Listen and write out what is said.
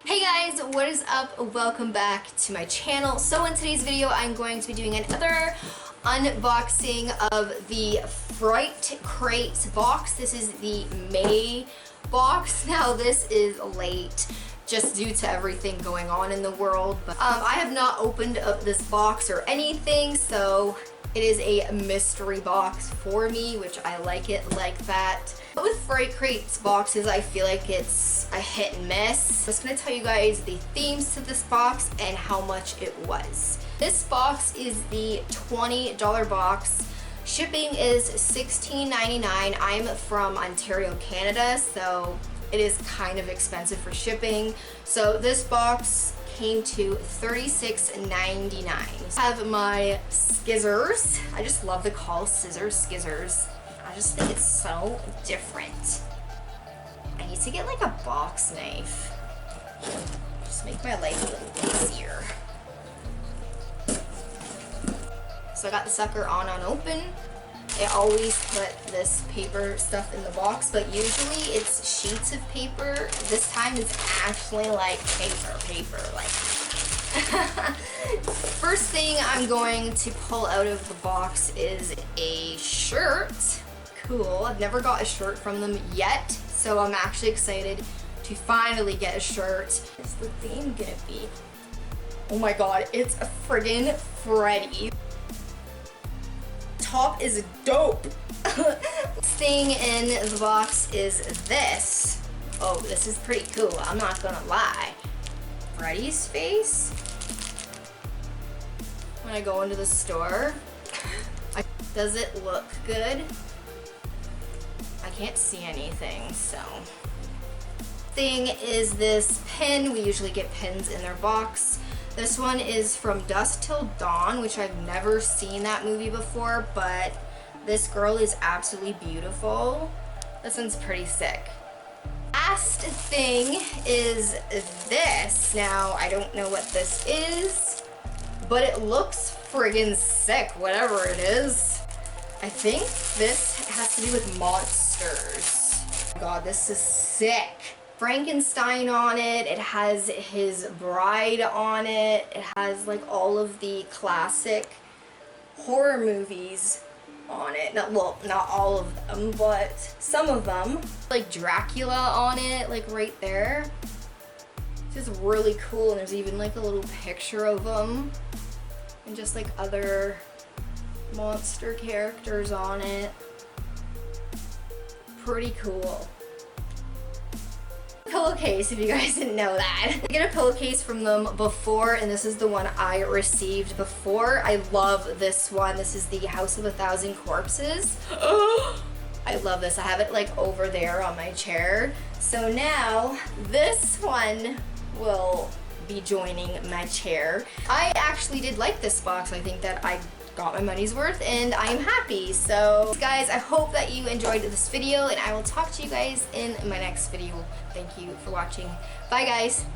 Hey guys, what is up? Welcome back to my channel. So in today's video, I'm going to be doing another unboxing of the Fright Crate box. This is the May box. Now this is late just due to everything going on in the world. But I have not opened up this box or anything, so it is a mystery box for me, which I like it like that. But with Fright Crate's boxes, I feel like it's a hit and miss. I'm just going to tell you guys the themes to this box and how much it was. This box is the $20 box. Shipping is $16.99. I'm from Ontario, Canada, so it is kind of expensive for shipping. So this box came to $36.99. I have my scissors. I just love the call scissors. I just think it's so different. I need to get like a box knife. Just make my life a little easier. So I got the sucker on unopened. I always put this paper stuff in the box, but usually it's sheets of paper. This time it's actually like paper, like. First thing I'm going to pull out of the box is a shirt. Cool, I've never got a shirt from them yet, so I'm actually excited to finally get a shirt. What's the theme gonna be? Oh my god, it's a friggin' Freddy. Top is dope. Thing in the box is this. Oh, this is pretty cool, I'm not gonna lie. Freddy's face. When I go into the store, does it look good? I can't see anything, so. Thing is this pin. We usually get pins in their box. This one is from Dusk Till Dawn, which I've never seen that movie before, but this girl is absolutely beautiful. This one's pretty sick. Last thing is this. Now, I don't know what this is, but it looks friggin' sick, whatever it is. I think this has to do with monsters. Oh my god, this is sick. Frankenstein on it, it has his bride on it, it has like all of the classic horror movies on it. Not all of them, but some of them. Like Dracula on it, like right there. It's just really cool, and there's even like a little picture of him. And just like other monster characters on it. Pretty cool. Pillowcase, if you guys didn't know that. I get a pillowcase from them before, and this is the one I received before. I love this one. This is the House of a Thousand Corpses. I love this. I have it like over there on my chair. So now this one will be joining my chair. I actually did like this box. I think that I got my money's worth and I am happy. So guys, I hope that you enjoyed this video, and I will talk to you guys in my next video. Thank you for watching. Bye guys.